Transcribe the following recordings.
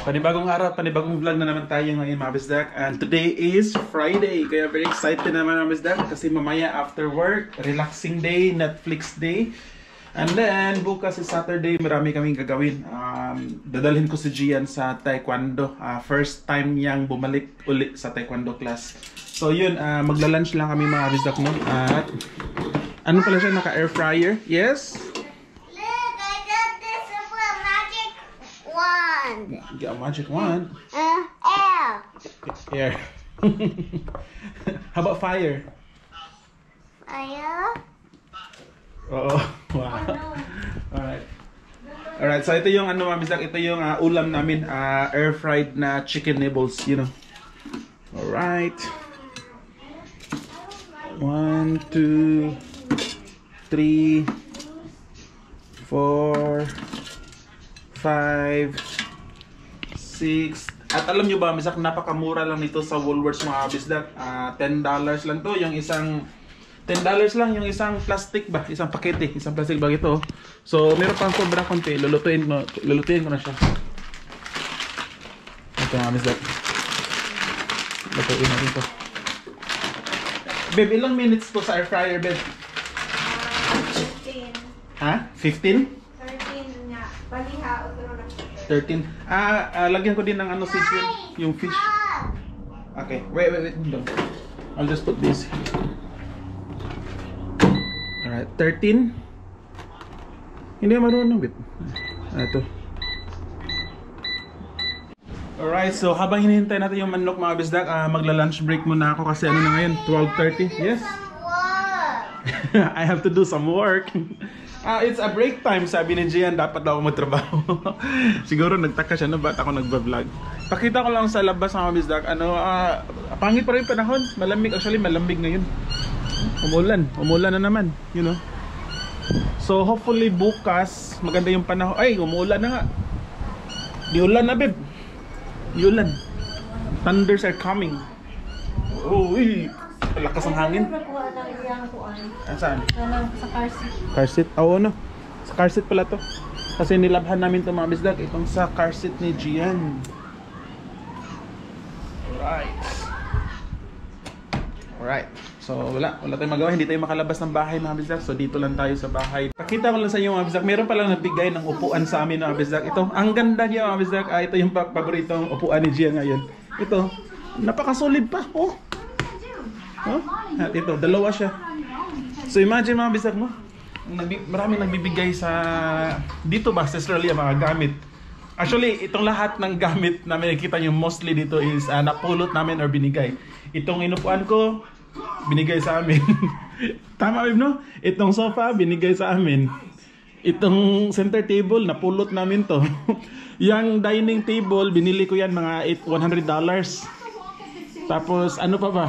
Panibagong araw, panibagong vlog na naman tayo ngayon mga bisdak. And today is Friday, kaya very excited naman mga bisdak kasi mamaya after work, relaxing day, Netflix day. And then bukas is Saturday, marami kaming gagawin. Dadalhin ko si Gian sa Taekwondo. First time niyang bumalik ulit sa Taekwondo class. So yun, magla-lunch lang kami mga bisdak no. At ano pala siya, naka-air fryer? Yes? You got a magic wand. Air. Air. How about fire? Fire. Oh, wow. Alright. Alright, so ito yung ano mga bisdak, ito yung ulam namin, air fried na chicken nibbles, you know. Alright. 1, 2, 3, 4, 5, 6. At alam nyo ba, misak napakamura lang nito sa Woolworths mga bisdak. $10 lang to, yung isang $10 lang yung isang plastic ba, isang pakete, isang plastic bag ito. So meron pang sobra konti, lulutuin ko na siya. Ito mga bisdak. Lutuin natin to. Babe, ilang minutes to sa air fryer, babe? 15. Ha? 15? 13 nga. Baliha, pero na 13. Lagyan ko din ng ano seafood, yung fish. Okay, wait. No. I'll just put this. Alright, 13. Hindi marunong bit. Ito. Alright, so habang hinihintay natin yung manok mga bisdak, magla-lunch break muna ako kasi ano na ngayon, 12:30. Yes? I have to do some work. It's a break time, sabi ni Gian, dapat daw ako magtrabaho. Siguro nagtaka siya na ba't ako nagba-vlog. Pakita ko lang sa labas mga bisdak, pangit pa rin panahon, malamig, actually malamig ngayon. Umulan na naman, you know. So hopefully bukas maganda yung panahon. Ay, umulan na nga. Di ulan na, babe. Di ulan. Thunders are coming. Oh, lakas ang hangin. Saan? sa car seat. Car seat? Oo, no. Sa car seat pala to. Kasi nilabhan namin ito mga bisdak. Itong sa car seat ni Gian. Alright. So wala tayong magawa. Hindi tayo makalabas ng bahay mga bisdak. So dito lang tayo sa bahay. Pakita ko lang sa inyo mga bisdak. Meron palang nagbigay ng upuan sa amin mga bisdak. Ito, ang ganda niya mga bisdak. Ito yung paboritong upuan ni Gian ngayon. Ito, napakasolid pa. Oh. At ito, dalawa siya. So imagine mga bisdak mo, maraming nagbibigay sa dito ba sa Australia mga gamit. Actually, itong lahat ng gamit na may nakikita nyo mostly dito is napulot namin or binigay. Itong inupuan ko, binigay sa amin. Tama babe no? Itong sofa, binigay sa amin. Itong center table, napulot namin to. Yang dining table, binili ko yan mga $100. Tapos ano pa ba?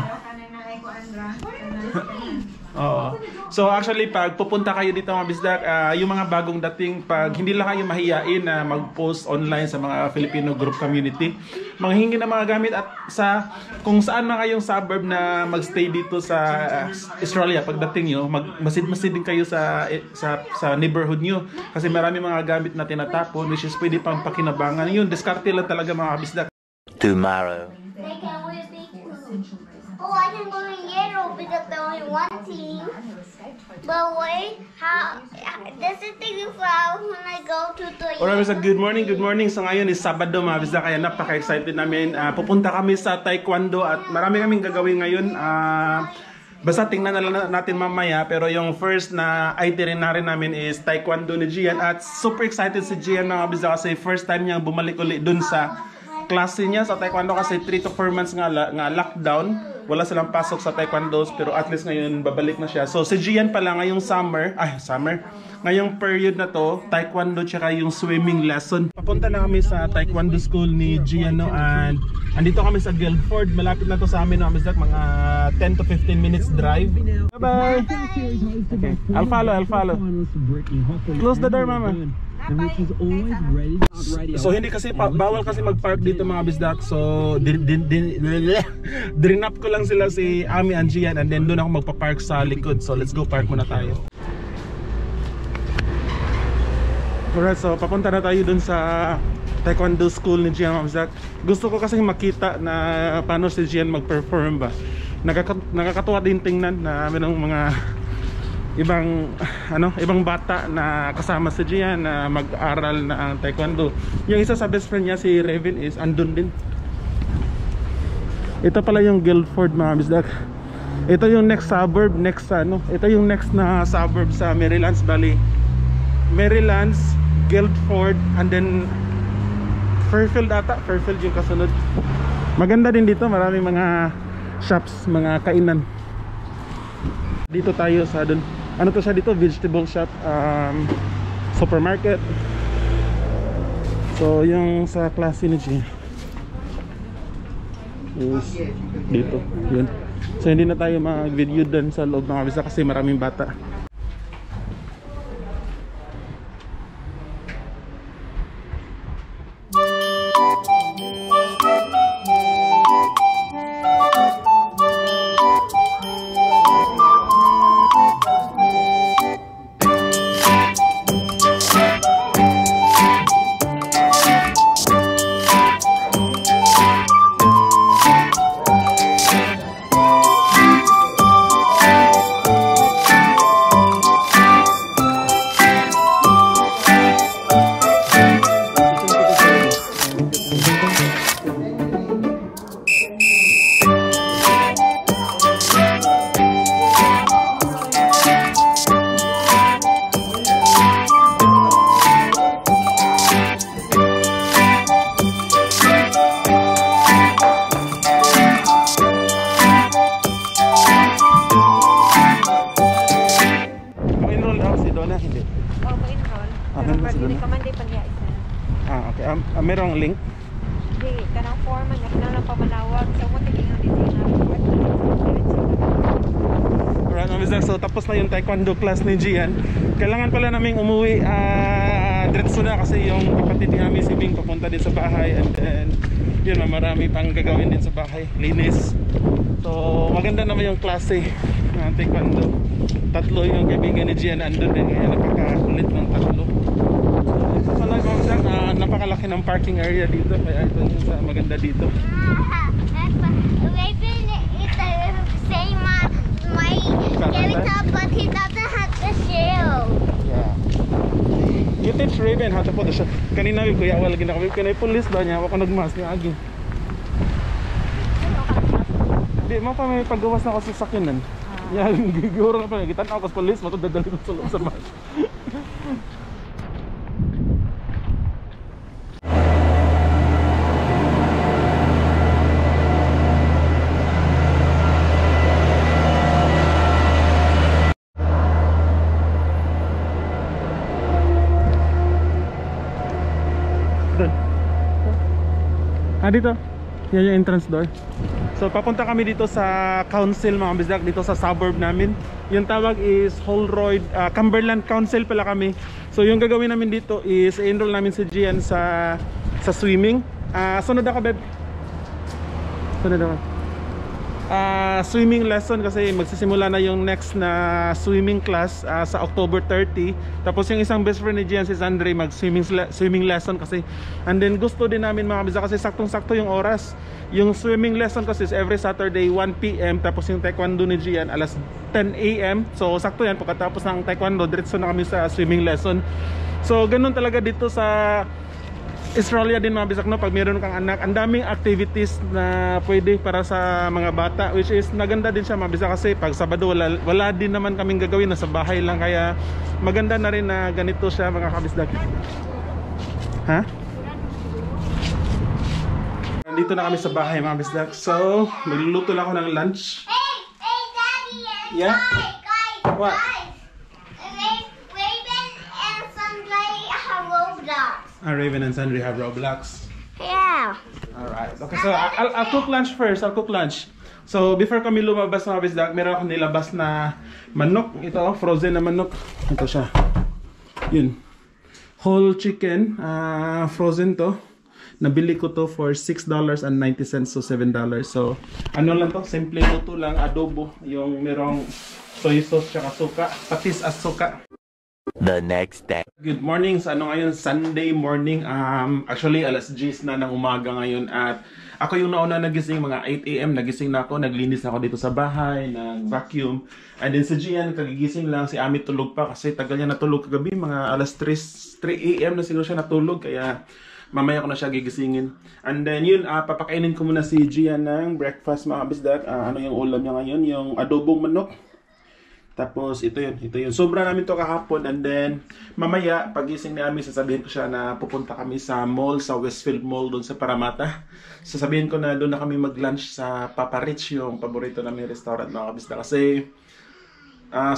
Oo. So actually pag pupunta kayo dito mga bisdak, yung mga bagong dating, pag hindi lang kayo mahiyain na mag-post online sa mga Filipino group community, manghingi ng mga gamit at sa kung saan na kayong suburb na magstay dito sa Australia, pagdating nyo, masid-masid din kayo sa neighborhood nyo kasi marami mga gamit na tinatapon which is pwede pang pakinabangan. Yun, diskarte lang talaga mga bisdak. Tomorrow. Oh, I can go in yellow because there's only one team. But wait, this is the flower when I go to the Alright, so good morning. So ngayon is Sabado mga bisdak, kaya napaka-excited namin. Pupunta kami sa Taekwondo at marami kaming gagawin ngayon. Basta tingnan na lang natin mamaya, pero yung first na itinerary namin is Taekwondo ni Gian. At super excited si Gian mga bisdak kasi first time niyang bumalik ulit dun sa klase niya sa Taekwondo kasi 3 to 4 months nga lockdown. Wala silang pasok sa Taekwondo pero at least ngayon babalik na siya. So si Gian pala ngayong ngayong period na to, Taekwondo tsaka yung swimming lesson. Papunta na kami sa Taekwondo school ni Gian no, and andito kami sa Guildford. Malapit na to sa amin no, mga 10 to 15 minutes drive. Bye bye. Okay, I'll follow. Close the door mama. So hindi kasi bawal kasi mag-park dito mga bisdak. So drinap ko lang sila si Ami and Gian and then doon ako magpa-park sa likod. So let's go park muna tayo. Alright, so papunta na tayo dun sa taekwondo school ni Gian, mga bisdak. Gusto ko kasi makita na paano si Gian mag-perform ba. Nakakatuwa din tingnan na mayroong mga ibang bata na kasama si Gian na mag-aral na ang taekwondo. Yung isa sa best friend niya, si Raven, is andun din. Ito pala yung Guilford, mga bisdak. Ito yung next suburb, ito yung next na suburb sa Merrylands Valley. Merrylands, Guilford, and then Fairfield ata. Fairfield yung kasunod. Maganda din dito, maraming mga shops, mga kainan. Dito tayo sa dun. Ano to siya dito? Vegetable shop, supermarket. So yung sa klase ni G is dito, yun. So hindi na tayo mag-video dun sa loob, mga bisa, kasi maraming bata. Merong link? Hindi, kanang form na lang pamanawag. So mo tingin din na. Alright, so tapos na yung taekwondo class ni Gian. Kailangan pala naming umuwi diretso na kasi yung kapatid ni Ami si Bing papunta din sa bahay, and then yun, marami pang gagawin din sa bahay, linis. So maganda naman yung klase ng taekwondo. Tatlo yung kaibigan ni Gian andun din, kaya napakakulit ng tatlo. Napakalaki ng parking area dito, kaya ito yung maganda dito. Raven is the same as my Gavita, but he doesn't have the shell. Yeah. You teach Raven how to put the shell. Kanina yung kuya, wala gina kami. Kanay police ba niya? Wala ka nagmas niya agi. Hindi, mo pa may paggawas na ako sa sakinan. Yan, giguro na pa. Gitan ako sa police, matudadali ko sa loob sa mas. Dito, yan yung entrance door. So papunta kami dito sa council, mga bisdak, dito sa suburb namin. Yung tawag is Holroyd, Cumberland Council pala kami. So yung gagawin namin dito is enroll namin si Gian sa swimming. Sunod ako, babe. Sunod ako. Swimming lesson kasi magsisimula na yung next na swimming class sa October 30. Tapos yung isang best friend ni Gian, si Andre, mag swimming lesson kasi. And then gusto din namin, mga bisa, kasi saktong-sakto yung oras. Yung swimming lesson kasi is every Saturday 1 PM. Tapos yung taekwondo ni Gian alas 10 AM. So sakto yan, pagkatapos ng taekwondo diretso na kami sa swimming lesson. So ganun talaga dito sa Australia din, mga bisak, no? Pag meron kang anak, ang daming activities na pwede para sa mga bata, which is naganda din siya, mga bisak, kasi pag Sabado wala din naman kaming gagawin, nasa bahay lang, kaya maganda na rin na ganito siya, mga kabisdak. Ha? Nandito na kami sa bahay, mga bisdak. So magluluto lang ako ng lunch. Hey, Daddy! Yeah? Guys! What? Raven and Sunday have Roblox. Raven and Sandri have Roblox. Yeah. Alright. Okay, so I'll cook lunch first. I'll cook lunch. So before kami lumabas, mga bisdak, meron akong nilabas na manok. Ito, frozen na manok. Ito siya. Yun. Whole chicken. Frozen to. Nabili ko to for $6.90 so $7. So ano lang to? Simple luto lang. Adobo. Yung merong soy sauce tsaka suka. Patis as suka. The next day. Good morning sa ano ngayon, Sunday morning. Actually, alas 10 na ng umaga ngayon at ako yung nauna nagising, mga 8 AM nagising na ako, naglinis ako dito sa bahay, nag-vacuum. And then si Gian, kagigising lang, si Ami tulog pa kasi tagal niya natulog kagabi, mga alas 3 AM na siguro siya natulog, kaya mamaya ko na siya gigisingin. And then yun, papakainin ko muna si Gian ng breakfast mga kabisdak. Ano yung ulam niya ngayon? Yung adobong manok. Tapos ito yun. Sobra namin to kahapon, and then mamaya pagising ni Ami, sasabihin ko siya na pupunta kami sa mall, sa Westfield Mall doon sa Paramata. Sasabihin ko na doon na kami mag-lunch sa Papa Rich, yung paborito namin restaurant mga kabisda. Kasi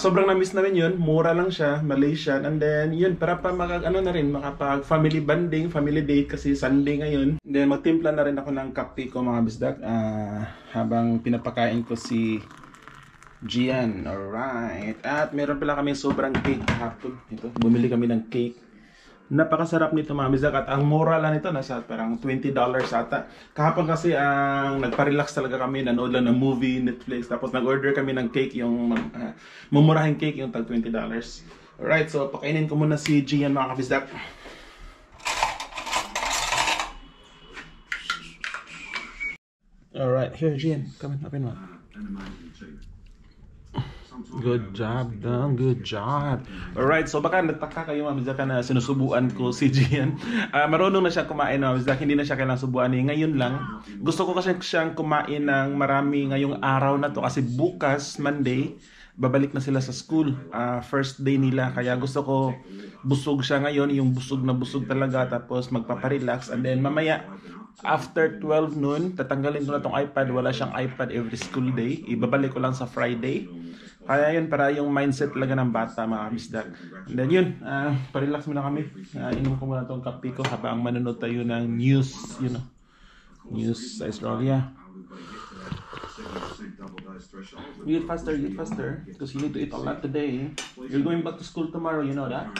sobrang na-miss namin yun, mura lang siya, Malaysian, and then yun, para pa makapag family bonding, family date kasi Sunday ngayon. And then magtimpla na rin ako ng kape ko mga kabisda habang pinapakain ko si Gian, alright. At meron pala kami sobrang cake kahapon. Ito, bumili kami ng cake. Napakasarap nito mga kabisdak. At ang mura lang nito, nasa parang $20 ata. Kahapon kasi nagpa-relax talaga kami, nanood lang ng movie, Netflix. Tapos nag-order kami ng cake, yung mumurahing cake, yung tag $20. Alright, so pakainin ko muna si Gian mga kabisdak. Alright, here Gian, come in, open mo. Good job, done. Good job. Alright, so baka nagtaka kayo mga bisdak na sinusubuan ko si Gian. Marunong na siya kumain mga bisdak, hindi na siya kailangang subuan. Ngayon lang, gusto ko kasi siyang kumain ng marami ngayong araw na to kasi bukas, Monday, babalik na sila sa school. First day nila, kaya gusto ko busog siya ngayon, yung busog na busog talaga, tapos magpaparelax. And then mamaya, after 12 noon, tatanggalin ko na tong iPad. Wala siyang iPad every school day. Ibabalik ko lang sa Friday. Kaya yun, para yung mindset talaga ng bata, mga kabisdak. And then yun, parelax muna kami. Inom ko muna tong kape ko habang manonood tayo ng news, news sa Australia. You eat faster, because you need to eat a lot today. You're going back to school tomorrow, you know that?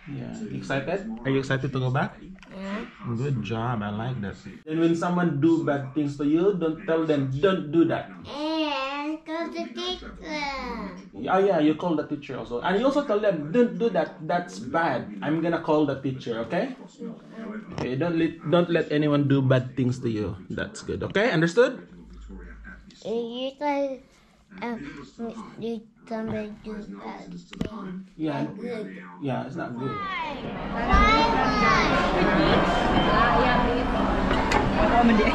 Yeah. Excited? Are you excited to go back? Yeah. Good job, I like that. And when someone do bad things to you, don't tell them, don't do that. And go to teacher. Yeah, you call the teacher also. And you also tell them, don't do that, that's bad. I'm gonna call the teacher, okay? Okay, don't let anyone do bad things to you. That's good, okay? Understood? You guys, you somebody do that thing. Yeah. Good. Yeah, it's not good. Ako, hindi.